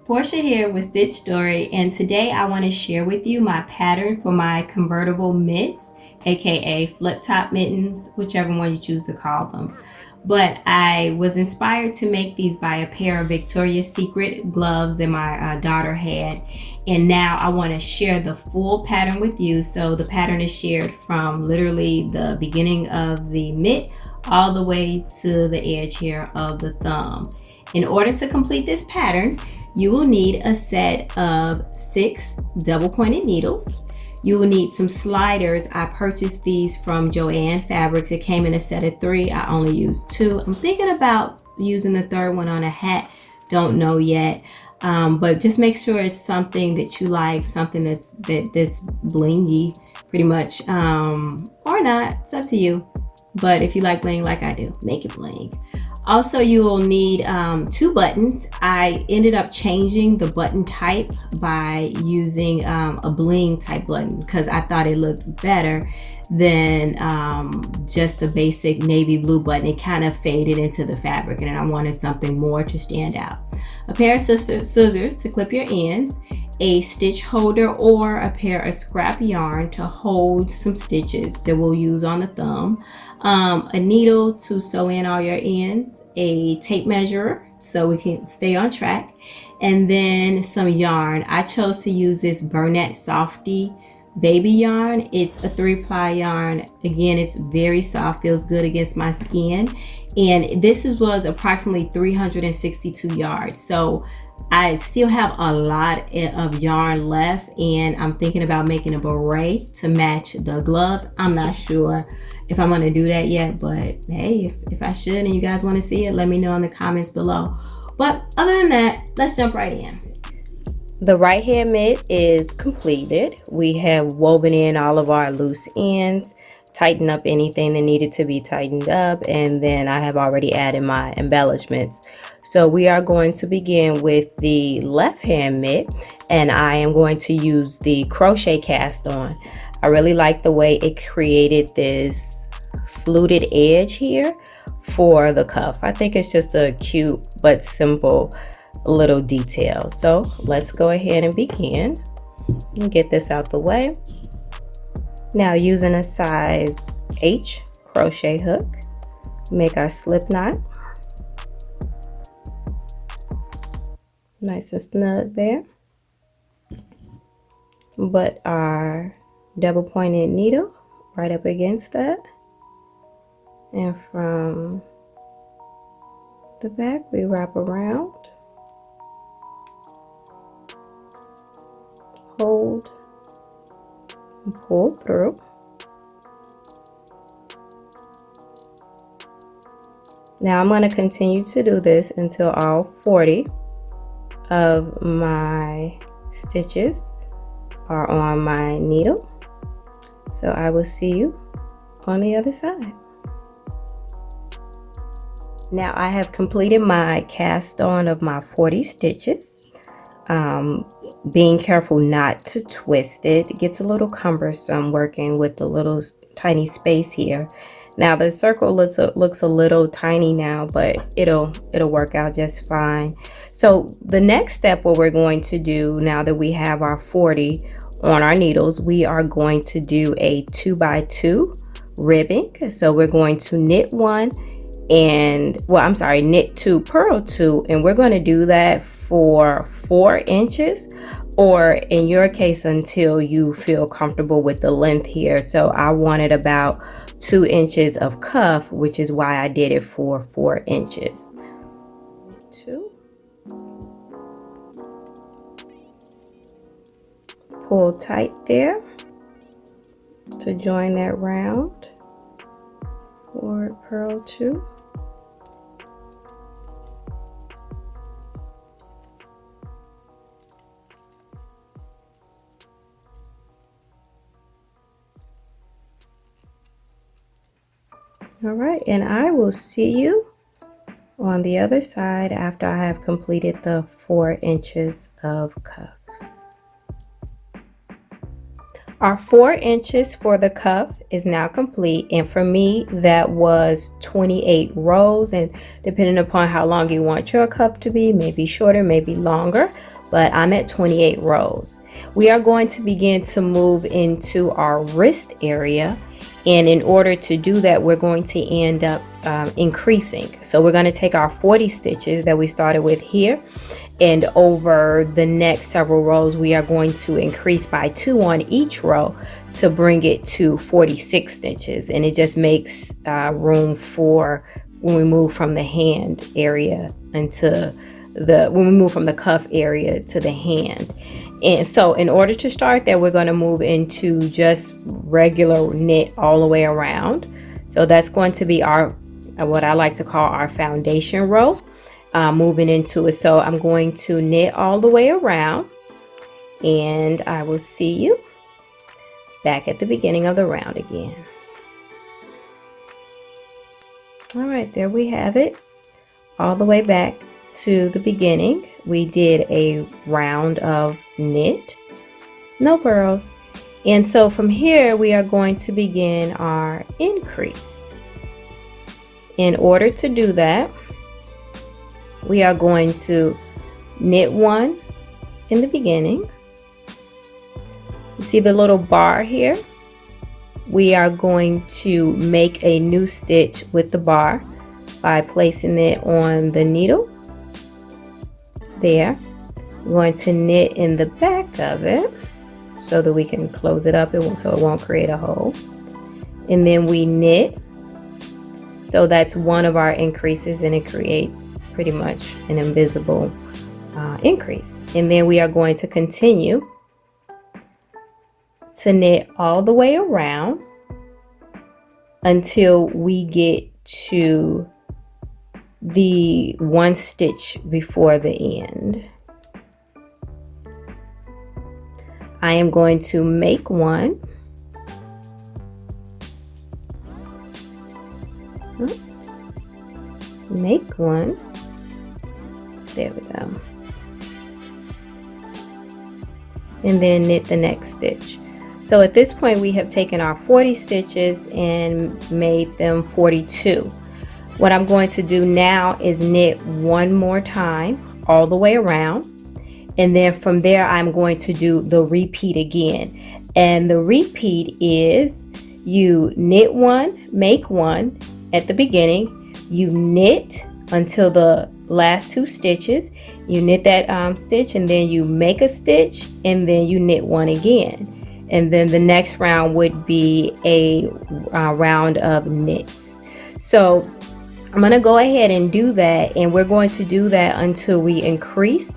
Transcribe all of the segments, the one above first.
Portia here with Stitch Story, and today I want to share with you my pattern for my convertible mitts, aka flip top mittens, whichever one you choose to call them. But I was inspired to make these by a pair of Victoria's Secret gloves that my daughter had, and now I want to share the full pattern with you. So the pattern is shared from literally the beginning of the mitt all the way to the edge here of the thumb. In order to complete this pattern, you will need a set of 6 double-pointed needles. You will need some sliders. I purchased these from Joann Fabrics. It came in a set of 3. I only used 2. I'm thinking about using the third one on a hat. Don't know yet. But just make sure it's something that you like, something that's blingy, pretty much, or not. It's up to you. But if you like bling like I do, make it bling. Also, you will need 2 buttons. I ended up changing the button type by using a bling type button because I thought it looked better than just the basic navy blue button. It kind of faded into the fabric and I wanted something more to stand out. A pair of scissors to clip your ends, a stitch holder or a pair of scrap yarn to hold some stitches that we'll use on the thumb, a needle to sew in all your ends, a tape measure so we can stay on track, and then some yarn. I chose to use this Bernat Softee baby yarn. It's a 3-ply yarn. Again, it's very soft, feels good against my skin, and this was approximately 362 yards. So I still have a lot of yarn left, and I'm thinking about making a beret to match the gloves. I'm not sure if I'm going to do that yet, but hey, if I should and you guys want to see it, let me know in the comments below. But other than that, let's jump right in. The right hand mitt is completed. We have woven in all of our loose ends, tightened up anything that needed to be tightened up, and then I have already added my embellishments. So we are going to begin with the left hand mitt, and I am going to use the crochet cast on. I really like the way it created this fluted edge here for the cuff. I think it's just a cute but simple little detail. So let's go ahead and begin and get this out the way. Now, using a size H crochet hook, make our slip knot. Nice and snug there. But our double pointed needle right up against that. And from the back, we wrap around, hold, and pull through. Now I'm going to continue to do this until all 40 of my stitches are on my needle. So I will see you on the other side. Now I have completed my cast on of my 40 stitches. Being careful not to twist it. It gets a little cumbersome working with the little tiny space here. Now the circle looks a little tiny now, but it'll work out just fine. So the next step, what we're going to do now that we have our 40 on our needles, we are going to do a 2x2 ribbing. So we're going to knit 1 and knit 2, purl 2, and we're going to do that for 4 inches, or in your case until you feel comfortable with the length here. So I wanted about 2 inches of cuff, which is why I did it for 4 inches. 2, pull tight there to join that round, forward purl 2. All right, and I will see you on the other side after I have completed the 4 inches of cuffs. Our 4 inches for the cuff is now complete, and for me that was 28 rows, and depending upon how long you want your cuff to be, maybe shorter, maybe longer, but I'm at 28 rows. We are going to begin to move into our wrist area, and in order to do that, we're going to end up increasing. So we're going to take our 40 stitches that we started with here, and over the next several rows we are going to increase by 2 on each row to bring it to 46 stitches, and it just makes room for when we move from the hand area into when we move from the cuff area to the hand. And so in order to start that, we're going to move into just regular knit all the way around. So that's going to be our what I like to call our foundation row, moving into it. So I'm going to knit all the way around, and I will see you back at the beginning of the round again. All right, there we have it, all the way back to the beginning. We did a round of knit, no purls, and so from here we are going to begin our increase. In order to do that, we are going to knit 1 in the beginning. You see the little bar here? We are going to make a new stitch with the bar by placing it on the needle. There. We're going to knit in the back of it so that we can close it up so it won't create a hole. And then we knit. So that's one of our increases, and it creates pretty much an invisible increase. And then we are going to continue to knit all the way around until we get to the 1 stitch before the end. I am going to make 1. Make 1. There we go. And then knit the next stitch. So at this point we have taken our 40 stitches and made them 42. What I'm going to do now is knit 1 more time all the way around, and then from there I'm going to do the repeat again. And the repeat is you knit 1, make 1 at the beginning, you knit until the last 2 stitches, you knit that stitch, and then you make a stitch, and then you knit 1 again. And then the next round would be a round of knits. So I'm going to go ahead and do that, and we're going to do that until we increase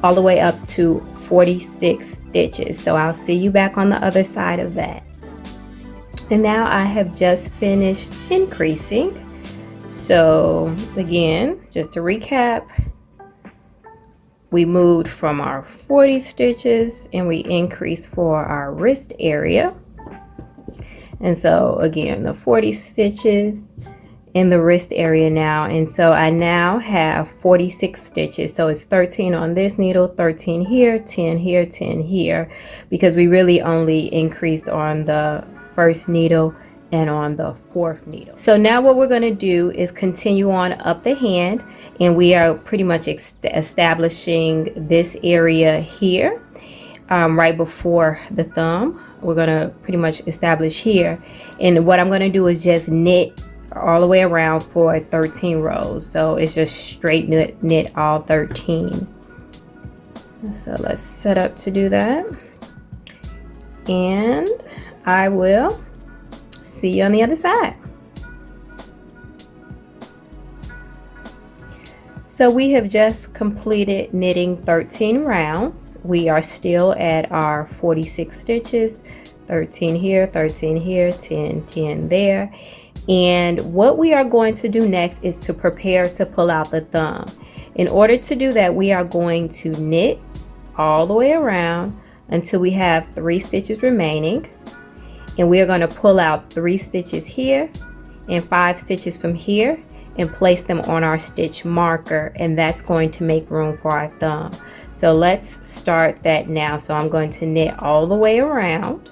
all the way up to 46 stitches. So I'll see you back on the other side of that. And now I have just finished increasing. So again, just to recap, we moved from our 40 stitches and we increased for our wrist area. And so again, the 40 stitches in the wrist area now. And so I now have 46 stitches. So it's 13 on this needle, 13 here, 10 here, 10 here, because we really only increased on the first needle and on the 4th needle. So now what we're going to do is continue on up the hand, and we are pretty much establishing this area here right before the thumb. We're going to pretty much establish here, and what I'm going to do is just knit all the way around for 13 rows. So it's just straight knit all 13. So let's set up to do that, and I will see you on the other side. So we have just completed knitting 13 rounds. We are still at our 46 stitches, 13 here, 13 here, 10, 10 there. And what we are going to do next is to prepare to pull out the thumb. In order to do that, we are going to knit all the way around until we have 3 stitches remaining. And we are going to pull out 3 stitches here and 5 stitches from here and place them on our stitch marker, and that's going to make room for our thumb. So let's start that now. So I'm going to knit all the way around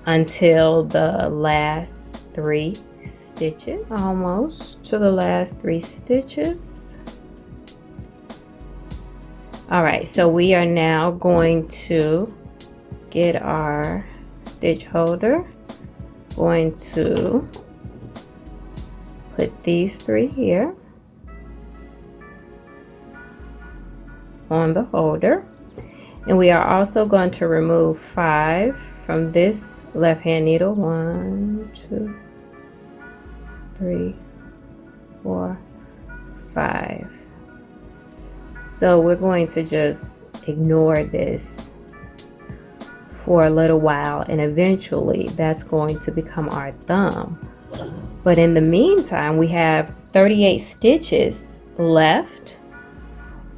until the last 3 stitches, almost to the last 3 stitches. All right, so we are now going to get our stitch holder. Going to put these 3 here on the holder, and we are also going to remove 5 from this left hand needle. 1, 2, 3, 4, 5. So we're going to just ignore this for a little while, and eventually that's going to become our thumb. But in the meantime, we have 38 stitches left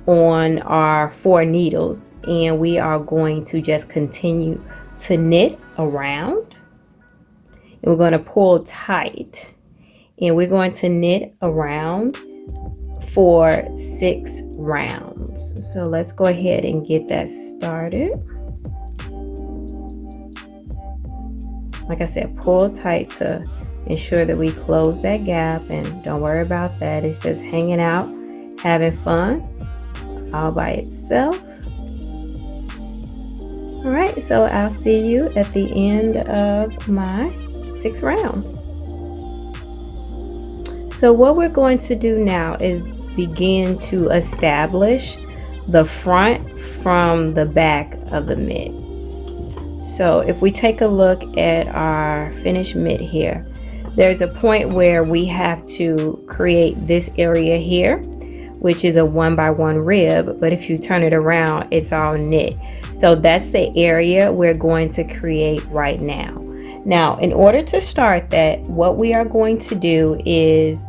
on our 4 needles, and we are going to just continue to knit around, and we're going to pull tight, and we're going to knit around for 6 rounds. So let's go ahead and get that started. Like I said, pull tight to ensure that we close that gap, and don't worry about that. It's just hanging out, having fun all by itself. All right, so I'll see you at the end of my 6 rounds. So what we're going to do now is begin to establish the front from the back of the mitt. So if we take a look at our finished mitt here, there's a point where we have to create this area here, which is a 1x1 rib, but if you turn it around, it's all knit. So that's the area we're going to create right now. Now, in order to start that, what we are going to do is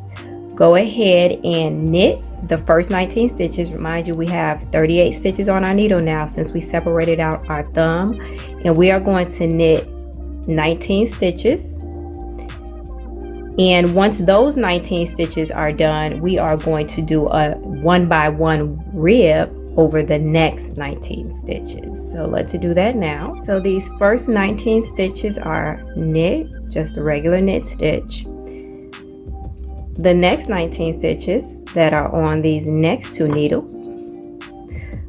go ahead and knit the first 19 stitches. Remind you, we have 38 stitches on our needle now since we separated out our thumb, and we are going to knit 19 stitches. And once those 19 stitches are done, we are going to do a 1x1 rib over the next 19 stitches. So let's do that now. So these first 19 stitches are knit, just a regular knit stitch. The next 19 stitches that are on these next 2 needles,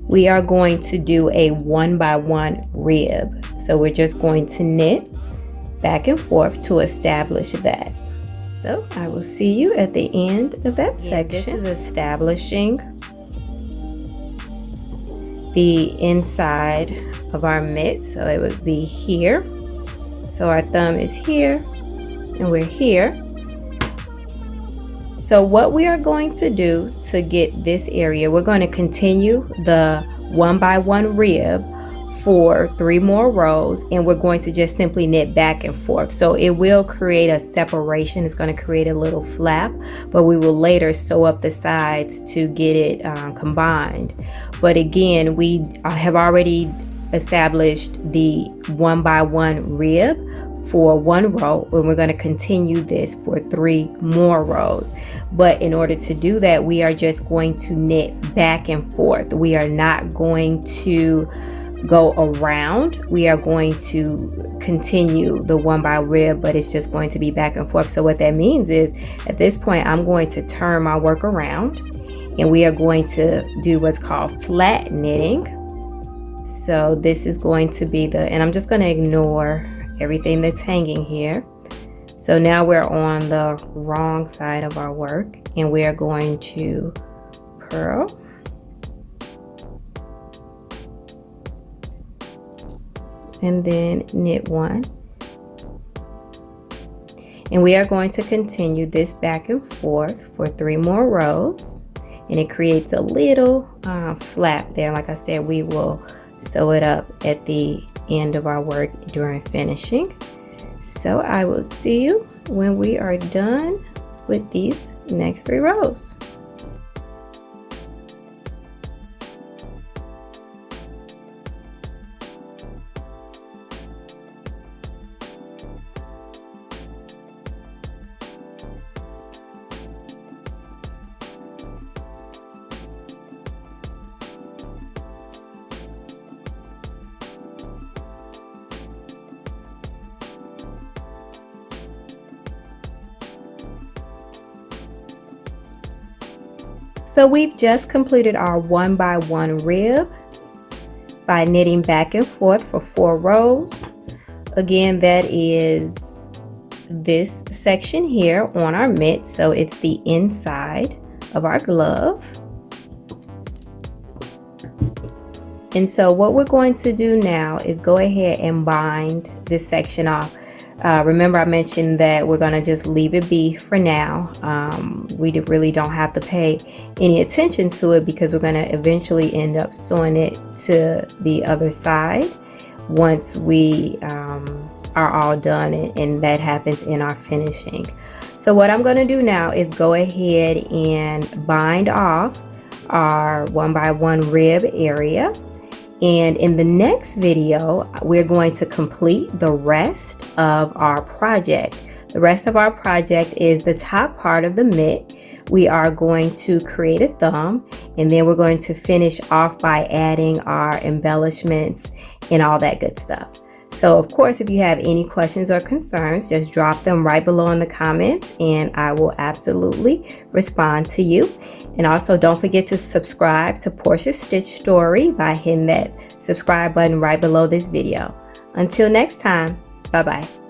we are going to do a 1x1 rib. So we're just going to knit back and forth to establish that. So I will see you at the end of that section. This is establishing the inside of our mitt. So it would be here. So our thumb is here and we're here. So what we are going to do to get this area, we're going to continue the 1x1 rib for 3 more rows, and we're going to just simply knit back and forth. So it will create a separation. It's going to create a little flap, but we will later sew up the sides to get it combined. But again, we have already established the 1x1 rib for 1 row, and we're going to continue this for 3 more rows. But in order to do that, we are just going to knit back and forth. We are not going to go around. We are going to continue the 1x rib, but it's just going to be back and forth. So what that means is at this point, I'm going to turn my work around, and we are going to do what's called flat knitting. So this is going to be and I'm just going to ignore everything that's hanging here. So now we're on the wrong side of our work, and we are going to purl and then knit 1, and we are going to continue this back and forth for 3 more rows, and it creates a little flap there. Like I said, we will sew it up at the end of our work during finishing. So I will see you when we are done with these next 3 rows. So we've just completed our 1x1 rib by knitting back and forth for 4 rows. Again, that is this section here on our mitt, so it's the inside of our glove. And so what we're going to do now is go ahead and bind this section off. Remember I mentioned that we're going to just leave it be for now. We really don't have to pay any attention to it because we're going to eventually end up sewing it to the other side once we are all done, and that happens in our finishing. So what I'm going to do now is go ahead and bind off our 1x1 rib area. And in the next video, we're going to complete the rest of our project. The rest of our project is the top part of the mitt. We are going to create a thumb, and then we're going to finish off by adding our embellishments and all that good stuff. So of course, if you have any questions or concerns, just drop them right below in the comments and I will absolutely respond to you. And also don't forget to subscribe to Porcha's Stitch Story by hitting that subscribe button right below this video. Until next time, bye-bye.